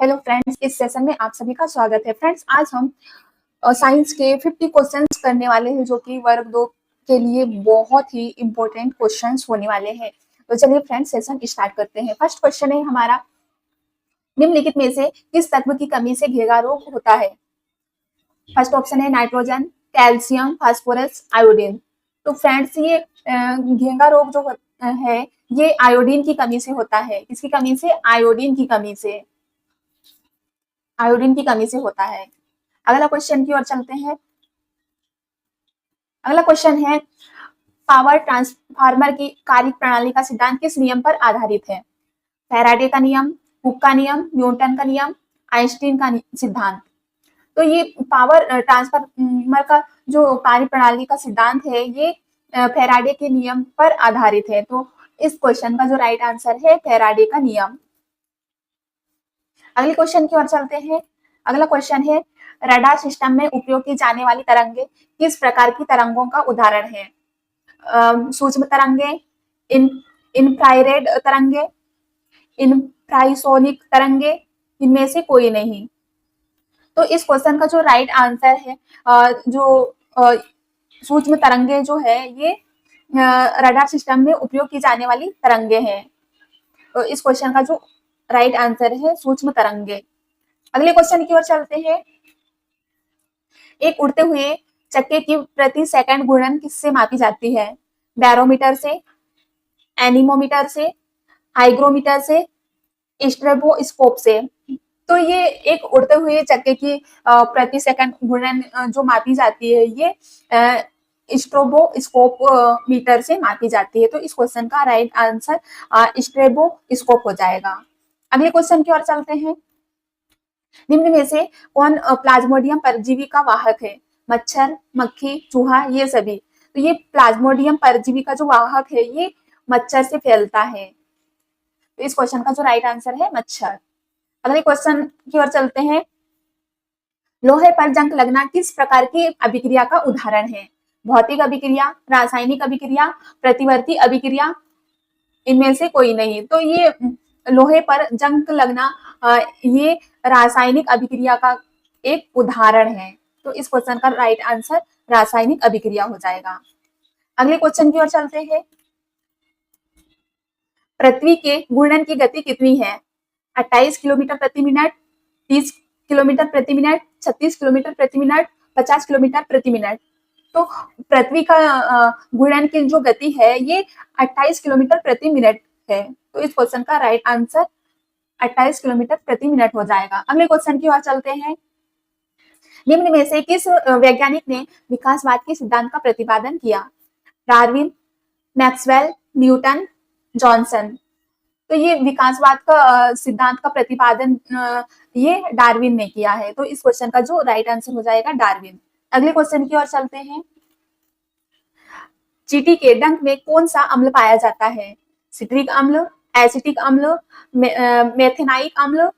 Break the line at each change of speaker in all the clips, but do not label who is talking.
Hello friends, इस session में आप सभी का स्वागत है। फ्रेंड्स, आज हम साइंस के 50 क्वेश्चंस करने वाले हैं, जो कि वर्ग 2 के लिए बहुत ही इंपॉर्टेंट क्वेश्चंस होने वाले हैं। तो चलिए फ्रेंड्स, सेशन स्टार्ट करते हैं। फर्स्ट क्वेश्चन है हमारा, निम्नलिखित में से किस तत्व की कमी से घेंगा रोग होता है? फर्स्ट ऑप्शन है नाइट्रोजन, कैल्शियम, फास्फोरस, आयोडीन। तो फ्रेंड्स, ये घेंगा रोग जो है ये आयोडीन की कमी से होता है। किसकी कमी से? आयोडीन की कमी से। आयोडीन की कमी से होता है। अगला क्वेश्चन की ओर चलते हैं। अगला क्वेश्चन है, पावर ट्रांसफार्मर की कार्य प्रणाली का सिद्धांत किस नियम पर आधारित है? फैराडे का नियम, हुक का नियम, न्यूटन का नियम, आइंस्टीन का सिद्धांत। तो ये पावर ट्रांसफार्मर का जो कार्य प्रणाली का सिद्धांत है ये फैराडे के नियम पर आधारित है। तो इस क्वेश्चन का जो राइट आंसर है फैराडे का नियम। अगले क्वेश्चन की ओर चलते हैं। अगला क्वेश्चन है, रडार सिस्टम में उपयोग की जाने वाली तरंगे किस प्रकार की तरंगों का उदाहरण है? सूक्ष्म तरंगे, इंफ्रारेड तरंगे, इंफ्रासोनिक तरंगे, इनमें से कोई नहीं। तो इस क्वेश्चन का जो राइट आंसर है, जो सूक्ष्म तरंगे जो है ये रडार सिस्टम में उपयोग की जाने वाली तरंगे हैं। तो इस क्वेश्चन का जो राइट आंसर है सूक्ष्म तरंगे। अगले क्वेश्चन की ओर चलते हैं। एक उड़ते हुए चक्के की प्रति सेकंड घूर्णन किससे मापी जाती है? बैरोमीटर से, एनीमोमीटर से, हाइग्रोमीटर से, स्ट्रेबोस्कोप से। तो ये एक उड़ते हुए चक्के की प्रति सेकंड घूर्णन जो मापी जाती है ये स्ट्रोबोस्कोप मीटर से मापी जाती है। तो इस क्वेश्चन का राइट आंसर स्ट्रेबोस्कोप हो जाएगा। अगले क्वेश्चन की ओर चलते हैं। निम्न में से कौन प्लाज्मोडियम परजीवी का वाहक है? मच्छर, मक्खी, चूहा, ये सभी। तो ये प्लाज्मोडियम परजीवी का जो वाहक है ये मच्छर से फैलता है। तो इस क्वेश्चन का जो राइट आंसर है मच्छर। अगले क्वेश्चन की ओर चलते हैं। लोहे पर जंग लगना किस प्रकार की अभिक्रिया का उदाहरण है? भौतिक अभिक्रिया, रासायनिक अभिक्रिया, प्रतिवर्ती अभिक्रिया, इनमें से कोई नहीं। तो ये लोहे पर जंग लगना ये रासायनिक अभिक्रिया का एक उदाहरण है। तो इस क्वेश्चन का राइट आंसर रासायनिक अभिक्रिया हो जाएगा। अगले क्वेश्चन की ओर चलते हैं। पृथ्वी के घूर्णन की गति कितनी है? 28 किलोमीटर प्रति मिनट, 30 किलोमीटर प्रति मिनट, 36 किलोमीटर प्रति मिनट, 50 किलोमीटर प्रति मिनट। तो पृथ्वी का घूर्णन की जो गति है ये 28 किलोमीटर प्रति मिनट है। तो इस क्वेश्चन का राइट आंसर 28 किलोमीटर प्रति मिनट हो जाएगा। अगले क्वेश्चन की ओर चलते हैं। निम्न में से किस वैज्ञानिक ने विकासवाद के सिद्धांत का प्रतिपादन किया? Darwin, Maxwell, Newton, Johnson. तो ये विकासवाद का सिद्धांत का प्रतिपादन ये डार्विन ने किया है। तो इस क्वेश्चन का जो राइट आंसर हो जाएगा डार्विन। अगले क्वेश्चन की ओर चलते हैं। चींटी के डंक में कौन सा अम्ल पाया जाता है? सिट्रिक अम्ल, एसिटिक अम्ल, मेथेनाइक अम्ल,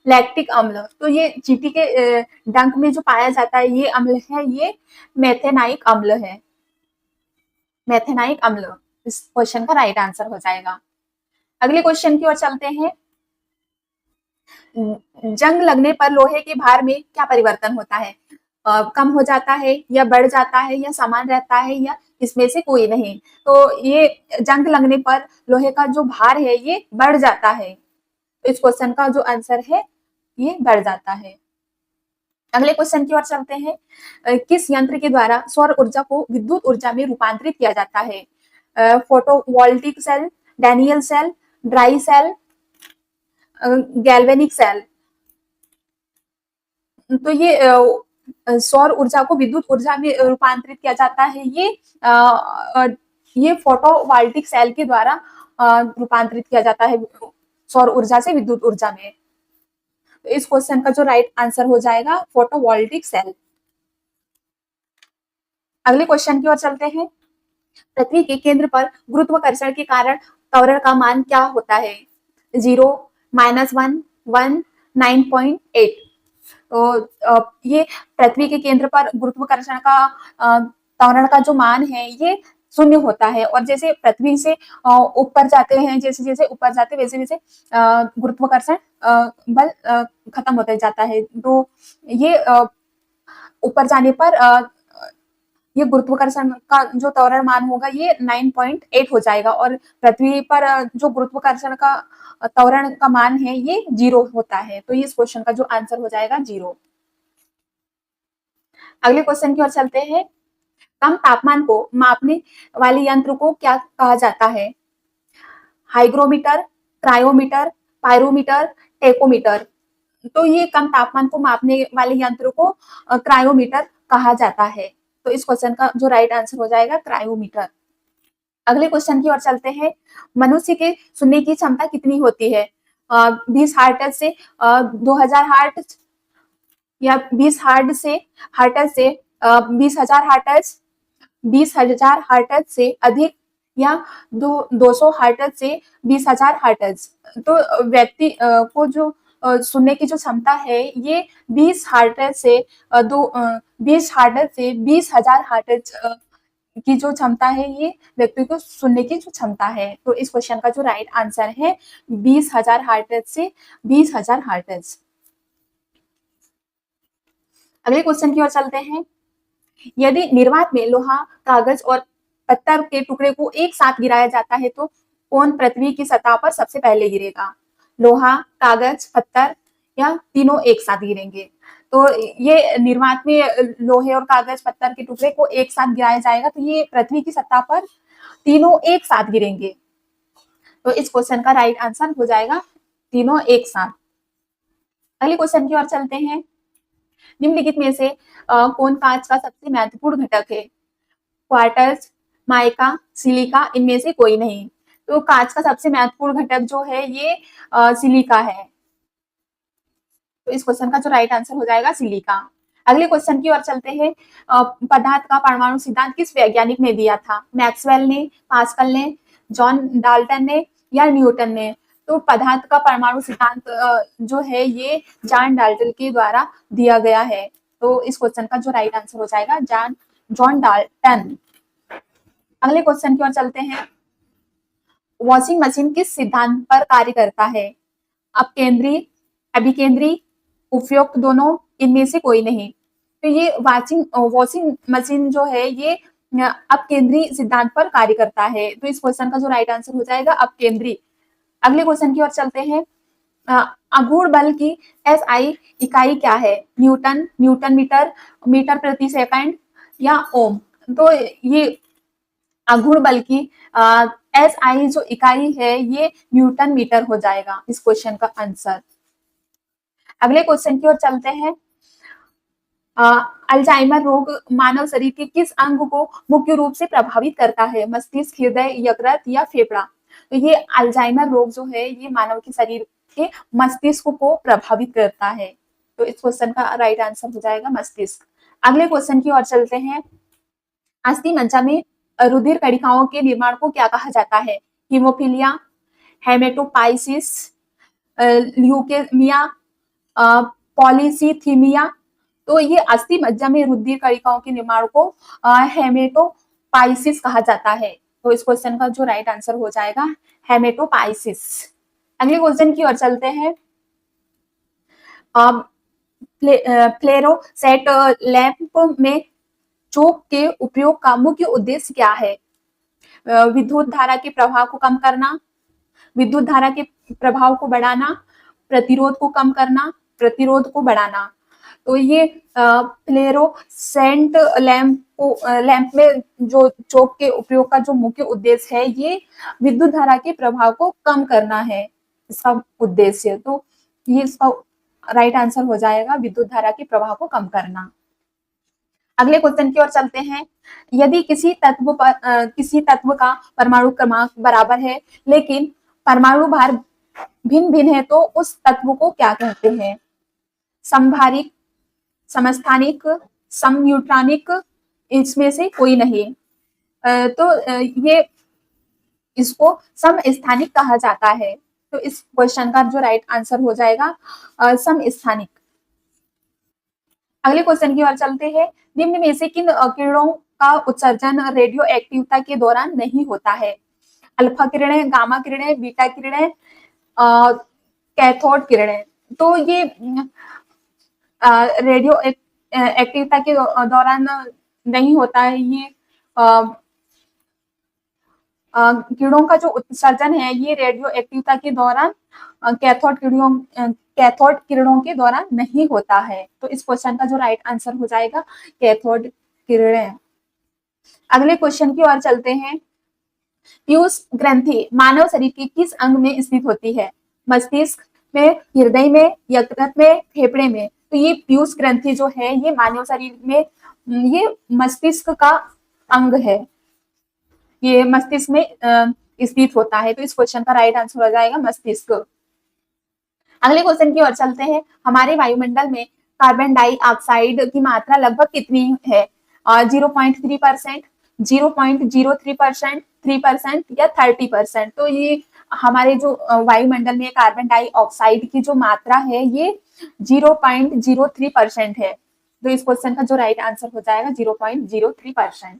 लैक्टिक अम्ल। तो ये चींटी के डंक में जो पाया जाता है ये अम्ल है ये मेथेनाइक अम्ल है। मेथेनाइक अम्ल इस क्वेश्चन का राइट आंसर हो जाएगा। अगले क्वेश्चन की ओर चलते हैं। जंग लगने पर लोहे के भार में क्या परिवर्तन होता है? कम हो जाता है या बढ़ जाता है या समान रहता है या इसमें से कोई नहीं। तो ये जंग लगने पर लोहे का जो भार है ये बढ़ जाता है। तो इस क्वेश्चन का जो आंसर है ये बढ़ जाता है। अगले क्वेश्चन की ओर चलते हैं। किस यंत्र के द्वारा सौर ऊर्जा को विद्युत ऊर्जा में रूपांतरित किया जाता है? Photovoltaic cell, Daniell cell, dry cell, galvanic cell. तो ये सौर ऊर्जा को विद्युत ऊर्जा में रूपांतरित किया जाता है ये फोटोवोल्टिक सेल के द्वारा रूपांतरित किया जाता है सौर ऊर्जा से विद्युत ऊर्जा में। तो इस क्वेश्चन का जो राइट आंसर हो जाएगा फोटोवोल्टिक सेल। अगले क्वेश्चन की ओर चलते हैं। पृथ्वी के केंद्र पर गुरुत्वाकर्षण के कारण त्वरण का मान क्या होता है? 0, -1, 1, 9.8। तो ये पृथ्वी के केंद्र पर गुरुत्वाकर्षण का त्वरण का जो मान है ये शून्य होता है। और जैसे पृथ्वी से ऊपर जाते हैं, जैसे जैसे ऊपर जाते वैसे वैसे गुरुत्वाकर्षण बल खत्म होता जाता है। तो ये ऊपर जाने पर ये गुरुत्वाकर्षण का जो त्वरण मान होगा ये 9.8 हो जाएगा, और पृथ्वी पर जो गुरुत्वाकर्षण का त्वरण का मान है ये 0 होता है। तो इस क्वेश्चन का जो आंसर हो जाएगा 0। अगले क्वेश्चन की ओर चलते हैं। कम तापमान को मापने वाले यंत्र को क्या कहा जाता है? Hygrometer, cryometer, pyrometer, tachometer. तो ये कम तापमान को मापने वाले यंत्र को क्रायोमीटर कहा जाता है। तो इस क्वेश्चन का जो राइट आंसर हो जाएगा क्रायोमीटर। अगले क्वेश्चन की ओर चलते हैं। मनुष्य के सुनने की क्षमता कितनी होती है? 20 हर्ट्ज से 2000 हर्ट्ज, या 20 हर्ट्ज से 20,000 हर्ट्ज, 20,000 हर्ट्ज से अधिक, या 200 हर्ट्ज से 20,000 हर्ट्ज। तो व्यक्ति को जो सुनने की जो क्षमता है ये 20 हर्ट्ज से 20,000 हर्ट्ज की जो क्षमता है, ये व्यक्ति को सुनने की जो क्षमता है। तो इस क्वेश्चन का जो राइट आंसर है 20,000 हर्ट्ज से 20,000 हर्ट्ज। अगले क्वेश्चन की ओर चलते हैं। यदि निर्वात में लोहा, कागज और पत्थर के टुकड़े को एक साथ गिराया जाता है तो कौन पृथ्वी की सतह पर सबसे पहले गिरेगा? लोहा, कागज, पत्थर, या तीनों एक साथ गिरेंगे? तो ये निर्वात में लोहे और कागज पत्थर के टुकड़े को एक साथ गिराया जाएगा, तो ये पृथ्वी की सतह पर तीनों एक साथ गिरेंगे। तो इस क्वेश्चन का राइट आंसर हो जाएगा तीनों एक साथ। अगले क्वेश्चन की ओर चलते हैं। निम्नलिखित में से कौन कांच का सबसे महत्वपूर्ण घटक है? क्वार्ट्ज, माइका, सिलिका, इनमें से कोई नहीं। तो कांच का सबसे महत्वपूर्ण घटक जो है ये सिलिका है। तो इस क्वेश्चन का जो राइट आंसर हो जाएगा सिलिका। अगले क्वेश्चन की ओर चलते हैं। पदार्थ का परमाणु सिद्धांत किस वैज्ञानिक ने दिया था? मैक्सवेल ने, पास्कल ने, जॉन डाल्टन ने, या न्यूटन ने? तो पदार्थ का परमाणु सिद्धांत जो है ये जॉन डाल्टन के द्वारा दिया गया है। तो इस क्वेश्चन का जो राइट आंसर हो जाएगा जॉन डाल्टन। अगले क्वेश्चन की ओर चलते हैं। वॉशिंग मशीन किस सिद्धांत पर कार्य करता है? अपकेंद्री, अभिकेंद्री, उपयुक्त दोनों, इनमें से कोई नहीं। तो ये वॉशिंग मशीन जो है ये अपकेंद्री सिद्धांत पर कार्य करता है। तो इस क्वेश्चन का जो राइट आंसर हो जाएगा अपकेंद्री। अगले क्वेश्चन की ओर चलते हैं। आघूर्ण बल की एसआई इकाई क्या है? न्यूटन, न्यूटन मीटर, मीटर प्रति सेकंड, या ओम? तो ये आघूर्ण बल की एसआई जो इकाई है ये न्यूटन मीटर हो जाएगा इस क्वेश्चन का आंसर। अगले क्वेश्चन की ओर चलते हैं। अल्जाइमर रोग मानव शरीर के किस अंग को मुख्य रूप से प्रभावित करता है? मस्तिष्क, हृदय, यकृत, या फेफड़ा? तो ये अल्जाइमर रोग जो है ये मानव के शरीर के मस्तिष्क को प्रभावित करता है। तो इस क्वेश्चन का राइट आंसर हो जाएगा मस्तिष्क। अगले क्वेश्चन की ओर चलते हैं। अस्थि मज्जा में रुधिर कणिकाओं के निर्माण को क्या कहा जाता है? Haemophilia, haematopoiesis, leukaemia, polycythaemia? तो ये अस्थि मज्जा में रुधिर कणिकाओं के निर्माण को हेमेटोपाइसिस कहा जाता है। तो इस क्वेश्चन का जो राइट आंसर हो जाएगा हेमेटोपाइसिस। अगले क्वेश्चन की ओर चलते हैं। फ्लोरोसेंट लैंप में चोक के उपयोग का मुख्य उद्देश्य क्या है? विद्युत धारा के प्रभाव को कम करना, विद्युत धारा के प्रभाव को बढ़ाना, प्रतिरोध को कम करना, प्रतिरोध को बढ़ाना? तो ये फ्लोरोसेंट लैंप में जो चोक के उपयोग का जो मुख्य उद्देश्य है ये विद्युत धारा के प्रभाव को कम करना है इसका उद्देश्य। तो ये इसका राइट आंसर हो जाएगा विद्युत धारा के प्रभाव को कम करना। अगले क्वेश्चन की ओर चलते हैं। यदि किसी तत्व का परमाणु क्रमांक बराबर है लेकिन परमाणु भार भिन्न भिन्न है तो उस तत्व को क्या कहते हैं? समभारिक, समस्थानिक, समन्यूट्रॉनिक, इसमें से कोई नहीं। तो ये इसको समस्थानिक कहा जाता है। तो इस क्वेश्चन का जो राइट आंसर हो जाएगा समस्थानिक। अगले क्वेश्चन की ओर चलते हैं। निम्न में से किन किरणों का उत्सर्जन रेडियो एक्टिवता के दौरान नहीं होता है। अल्फा किरणें, गामा किरणें, बीटा किरणें, कैथोड किरणें। तो ये रेडियो एक्टिवता के दौरान नहीं होता है। ये किरणों का जो उत्सर्जन है ये रेडियो एक्टिवता के दौरान कैथोड किरणों के दौरान नहीं होता है। तो इस क्वेश्चन का जो राइट आंसर हो जाएगा कैथोड किरणें। अगले क्वेश्चन की ओर चलते हैं। पीयूष ग्रंथि मानव शरीर के किस अंग में स्थित होती है? मस्तिष्क में, हृदय में, यकृत में, फेफड़े में। तो ये पीयूष ग्रंथि जो है ये मानव शरीर में ये मस्तिष्क का अंग है, ये मस्तिष्क में स्थित होता है। तो इस क्वेश्चन का राइट आंसर हो जाएगा मस्तिष्क। अगले क्वेश्चन की ओर चलते हैं। हमारे वायुमंडल में कार्बन डाइऑक्साइड की मात्रा लगभग कितनी है? 0.3%, 0.03%, 3% या 30%। तो ये हमारे जो वायुमंडल में कार्बन डाइऑक्साइड की जो मात्रा है ये 0.03% है। तो इस क्वेश्चन का जो राइट आंसर हो जाएगा 0.03%।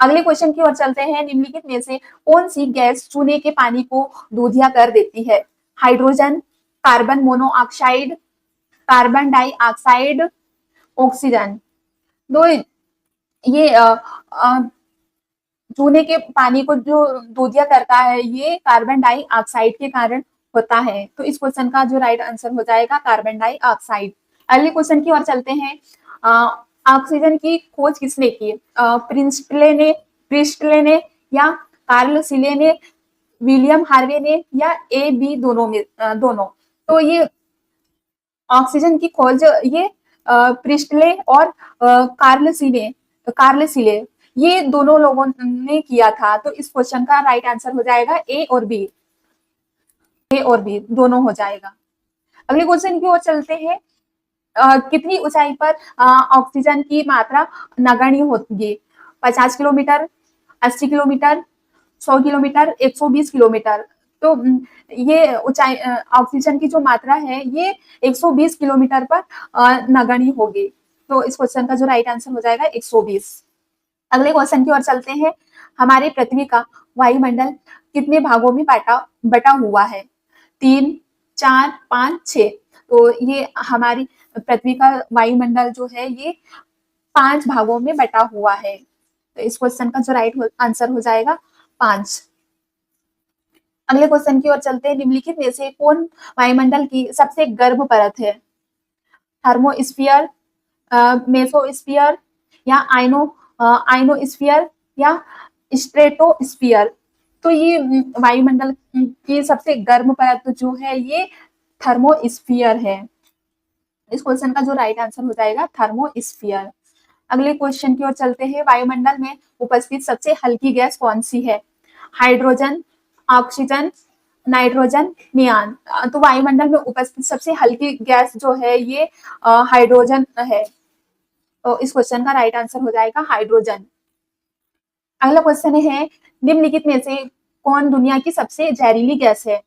अगले क्वेश्चन की ओर चलते हैं। निम्नलिखित में से कौन सी गैस चूने के पानी को दूधिया कर देती है? Hydrogen, carbon monoxide, carbon dioxide, oxygen. तो ये चूने के पानी को जो दूधिया करता है ये कार्बन डाइऑक्साइड के कारण होता है। तो इस क्वेश्चन का जो राइट आंसर हो जाएगा कार्बन डाइऑक्साइड। अगले क्वेश्चन की ओर चलते हैं। ऑक्सीजन की खोज किसने की? प्रिस्टले ने या कार्ल सीले ने, विलियम हार्वे ने या ए बी दोनों में दोनों। तो ये ऑक्सीजन की खोज ये प्रिस्टले और कार्ल सीले ये दोनों लोगों ने किया था। तो इस क्वेश्चन का राइट आंसर हो जाएगा ए और बी दोनों हो जाएगा। अगले क्वेश्चन की ओर चलते हैं। कितनी ऊंचाई पर ऑक्सीजन की मात्रा नगण्य होगी? 50 किलोमीटर, 80 किलोमीटर, 100 किलोमीटर, 120 किलोमीटर। तो ये ऊंचाई ऑक्सीजन की जो मात्रा है ये 120 किलोमीटर पर नगण्य होगी। तो इस क्वेश्चन का जो राइट आंसर हो जाएगा 120। अगले क्वेश्चन की ओर चलते हैं। हमारे पृथ्वी का वायुमंडल कितने भागों में बटा हुआ है? 3, 4, 5, 6। तो ये हमारी पृथ्वी का वायुमंडल जो है ये 5 भागों में बटा हुआ है। तो इस क्वेश्चन का जो राइट आंसर हो जाएगा 5। अगले क्वेश्चन की ओर चलते हैं। निम्नलिखित में से कौन वायुमंडल की सबसे गर्म परत है? थर्मोस्फीयर, मेसोस्फीयर या आइनोस्फीयर या स्ट्रेटोस्फीयर। तो ये वायुमंडल की सबसे गर्म परत जो है ये थर्मोस्फीयर है। इस क्वेश्चन का जो राइट आंसर हो जाएगा थर्मोस्फीयर। अगले क्वेश्चन की ओर चलते हैं। वायुमंडल में उपस्थित सबसे हल्की गैस कौन सी है? Hydrogen, oxygen, nitrogen, neon. तो वायुमंडल में उपस्थित सबसे हल्की गैस जो है ये हाइड्रोजन है। तो इस क्वेश्चन का राइट आंसर हो जाएगा हाइड्रोजन। अगला क्वेश्चन है। निम्नलिखित में से कौन दुनिया की सबसे जहरीली गैस है?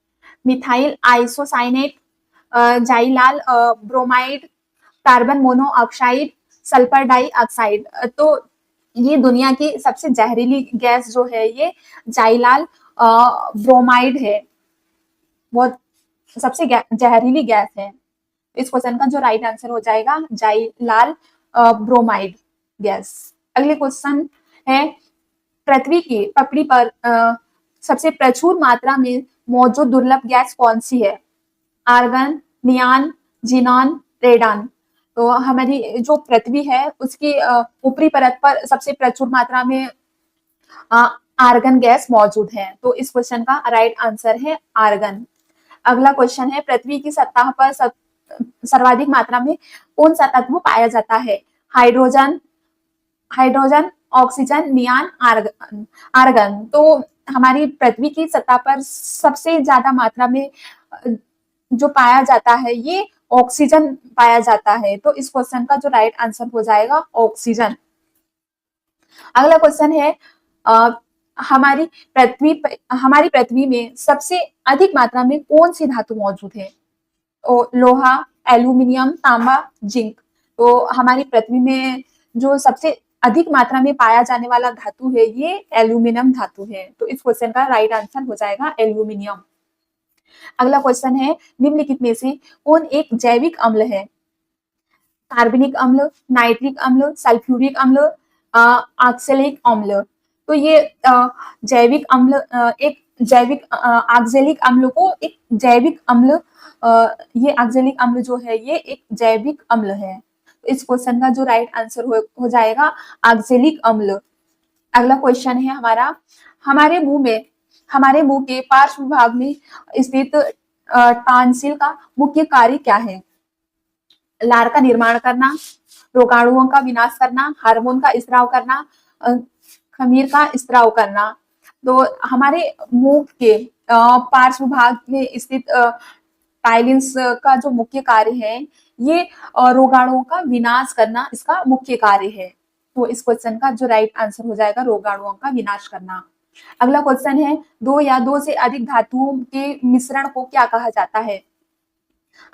Methyl isocyanate, xylyl bromide, carbon monoxide, sulphur dioxide. तो ये दुनिया की सबसे जहरीली गैस जो है ये जाइलाल ब्रोमाइड है, वो सबसे जहरीली गैस है। इस क्वेश्चन का जो राइट आंसर हो जाएगा जाइलाल ब्रोमाइड गैस। अगले क्वेश्चन है। पृथ्वी की पपड़ी पर सबसे प्रचुर मात्रा में मौजूद दुर्लभ गैस कौन सी है? Argon, neon, xenon, radon. तो हमारी जो पृथ्वी है उसकी ऊपरी परत पर सबसे प्रचुर मात्रा में आर्गन गैस मौजूद है। तो इस क्वेश्चन का राइट आंसर है आर्गन। अगला क्वेश्चन है। पृथ्वी की सतह पर सर्वाधिक मात्रा में कौन सा तत्व पाया जाता है? Hydrogen, oxygen, neon, argon. तो हमारी पृथ्वी की सतह पर सबसे ज्यादा मात्रा में जो पाया जाता है ये ऑक्सीजन पाया जाता है। तो इस क्वेश्चन का जो राइट आंसर हो जाएगा ऑक्सीजन। अगला क्वेश्चन है। हमारी पृथ्वी में सबसे अधिक मात्रा में कौन सी धातु मौजूद है? लोहा, एल्यूमिनियम, तांबा, जिंक। तो हमारी पृथ्वी में जो सबसे अधिक मात्रा में पाया जाने वाला धातु है ये एल्यूमिनियम धातु है। तो इस क्वेश्चन का राइट आंसर हो जाएगा एल्यूमिनियम। अगला क्वेश्चन है, निम्नलिखित में से कौन एक जैविक अम्ल है? कार्बनिक अम्ल, नाइट्रिक अम्ल, सल्फ्यूरिक अम्ल, ऑक्सैलिक अम्ल। तो ये जैविक अम्ल एक जैविक ऑक्सैलिक अम्ल को एक जैविक अम्ल ये ऑक्सैलिक अम्ल जो है ये एक जैविक अम्ल है। तो इस क्वेश्चन का जो राइट आंसर हो जाएगा ऑक्सैलिक अम्ल। अगला क्वेश्चन है हमारा, हमारे मुंह के पार्श्व भाग में स्थित टॉन्सिल का मुख्य कार्य क्या है? लार का निर्माण करना, रोगाणुओं का विनाश करना, हार्मोन का स्त्राव करना, खमीर का स्त्राव करना। तो हमारे मुंह के पार्श्व भाग में स्थित टाइलिन्स का जो मुख्य कार्य है ये रोगाणुओं का विनाश करना इसका मुख्य कार्य है। तो इस क्वेश्चन का जो राइट आंसर हो जाएगा रोगाणुओं का विनाश करना। अगला क्वेश्चन है, दो या दो से अधिक धातुओं के मिश्रण को क्या कहा जाता है?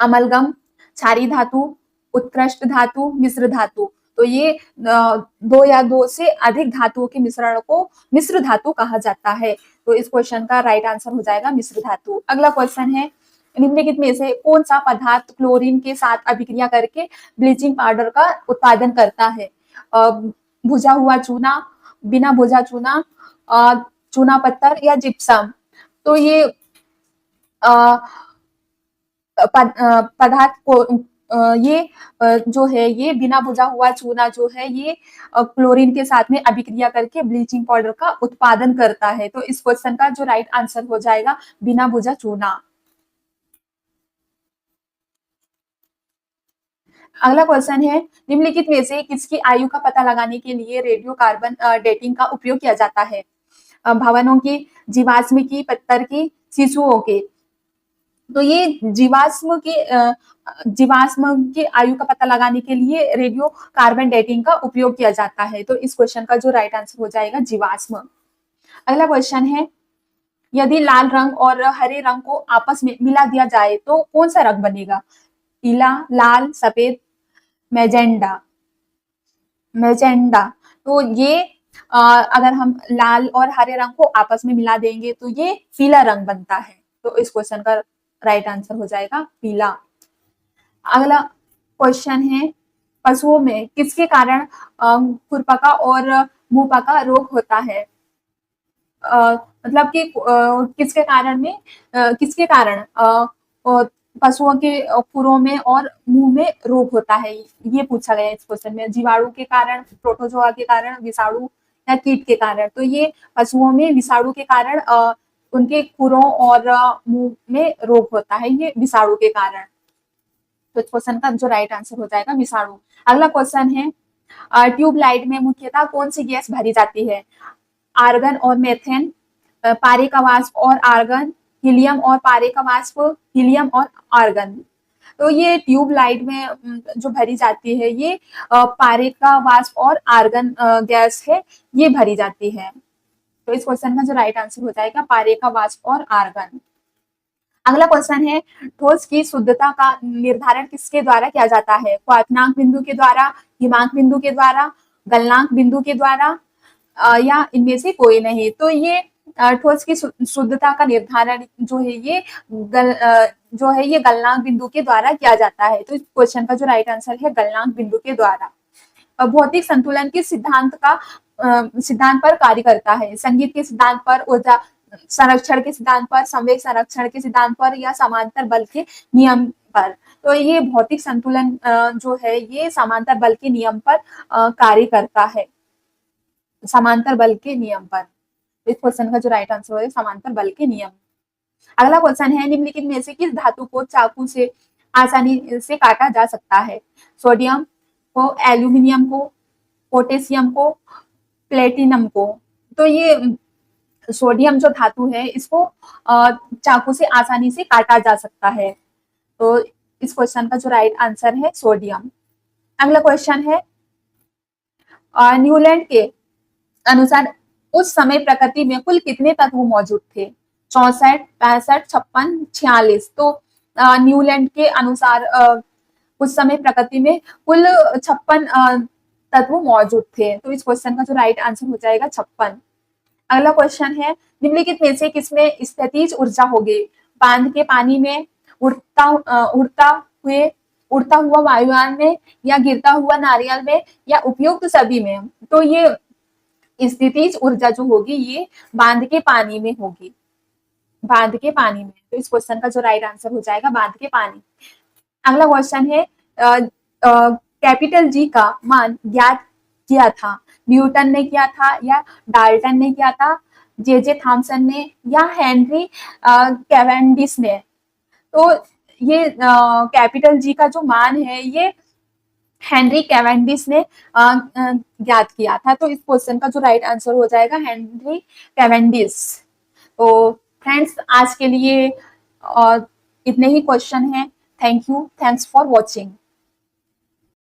अमलगम, क्षारीय धातु, उत्कृष्ट धातु, मिश्र धातु। तो ये दो या दो से अधिक धातुओं के मिश्रण को मिश्र धातु कहा जाता है। तो इस क्वेश्चन का राइट आंसर हो जाएगा मिश्र धातु। अगला क्वेश्चन है, निम्नलिखित में से कौन सा पदार्थ क्लोरीन के साथ अभिक्रिया करके ब्लीचिंग पाउडर का उत्पादन करता है? भुजा हुआ चूना, बिना भुजा चूना, चूना पत्थर या जिप्सम। तो ये पदार्थ को ये जो है ये बिना भुजा हुआ चूना जो है ये क्लोरीन के साथ में अभिक्रिया करके ब्लीचिंग पाउडर का उत्पादन करता है। तो इस क्वेश्चन का जो राइट आंसर हो जाएगा बिना भुजा चूना। अगला क्वेश्चन है, निम्नलिखित में से किसकी आयु का पता लगाने के लिए रेडियो कार्बन डेटिंग का उपयोग किया जाता है? भवनों की, जीवाश्म की, पत्थर की, शिशुओं के। तो ये जीवाश्म की आयु का पता लगाने के लिए रेडियो कार्बन डेटिंग का उपयोग किया जाता है। तो इस क्वेश्चन का जो राइट आंसर हो जाएगा जीवाश्म। अगला क्वेश्चन है, यदि लाल रंग और हरे रंग को आपस में मिला दिया जाए तो कौन सा रंग बनेगा? पीला, लाल, सफेद, मैजेंडा। तो ये अगर हम लाल और हरे रंग को आपस में मिला देंगे तो ये पीला रंग बनता है। तो इस क्वेश्चन का राइट आंसर हो जाएगा पीला। अगला क्वेश्चन है, पशुओं में किसके कारण खुरपका और मुंहपका रोग होता है? मतलब कि किसके कारण पशुओं के खुरों में और मुंह में रोग होता है, ये पूछा गया इस क्वेश्चन में। जीवाणु के कारण, प्रोटोजोआ के कारण, विषाणु या कीट के कारण। तो ये पशुओं में विषाणु के कारण उनके खुरों और मुंह में रोग होता है, ये विषाणु के कारण। तो इस क्वेश्चन का जो राइट आंसर हो जाएगा विषाणु। अगला क्वेश्चन है, ट्यूबलाइट में मुख्यतः कौन सी गैस भरी जाती है? आर्गन और मेथेन, पारे का वाष्प और आर्गन, हीलियम और पारे का वाष्प, हीलियम और आर्गन। तो ये ट्यूबलाइट में जो भरी जाती है ये पारे का वाष्प और आर्गन गैस है, ये भरी जाती है। तो इस क्वेश्चन का जो राइट आंसर हो जाएगा पारे का वाष्प और आर्गन। अगला क्वेश्चन है, ठोस की शुद्धता का निर्धारण किसके द्वारा किया जाता है? क्वथनांक बिंदु के द्वारा, हिमांक बिंदु के द्वारा, गलनांक बिंदु के द्वारा या इनमें से कोई नहीं। तो ये ठोस की शुद्धता का निर्धारण जो है ये गलनांक बिंदु के द्वारा किया जाता है। तो इस क्वेश्चन का जो राइट आंसर है गलनांक बिंदु के द्वारा। भौतिक संतुलन के सिद्धांत पर कार्य करता है? संगीत के सिद्धांत पर, ऊर्जा संरक्षण के सिद्धांत पर, संवेग संरक्षण के सिद्धांत पर या समांतर बल के नियम पर। तो ये भौतिक संतुलन जो है ये समांतर बल के नियम पर कार्य करता है, समांतर बल के नियम पर। इस क्वेश्चन का जो राइट आंसर है समांतर बल के नियम। अगला क्वेश्चन है, निम्नलिखित में से किस धातु को चाकू से आसानी से काटा जा सकता है? सोडियम को, एल्यूमिनियम को, पोटेशियम को, प्लेटिनम को। तो ये सोडियम जो धातु है इसको चाकू से आसानी से काटा जा सकता है। तो इस क्वेश्चन का जो राइट आंसर है सोडियम। अगला क्वेश्चन है, न्यूलैंड के अनुसार उस समय प्रकृति में कुल कितने तत्व मौजूद थे? 64, 65, 56, 46। तो न्यूलैंड के अनुसार उस समय प्रकृति में कुल 56 तत्व मौजूद थे। तो इस क्वेश्चन का जो राइट आंसर हो जाएगा 56। अगला क्वेश्चन है, निम्नलिखित में से किसमें स्थितिज ऊर्जा होगी? बांध के पानी में, उड़ता हुआ वायुयान में, या गिरता हुआ नारियल में, या उपयुक्त सभी में? तो ये स्थितिज ऊर्जा जो होगी ये बांध के पानी में होगी, बांध के पानी में। तो इस क्वेश्चन का जो राइट आंसर हो जाएगा बांध के पानी। अगला क्वेश्चन है, कैपिटल जी का मान ज्ञात किया था? न्यूटन ने किया था, या डाल्टन ने किया था, जे थॉमसन ने, या हेनरी कैवेंडिश ने? तो ये कैपिटल जी का जो मान है ये हेनरी कैवेंडिश ने ज्ञात किया था। तो इस क्वेश्चन का जो राइट आंसर हो जाएगा हेनरी कैवेंडिश। तो फ्रेंड्स आज के लिए इतने ही क्वेश्चन हैं। Thank you, thanks for watching.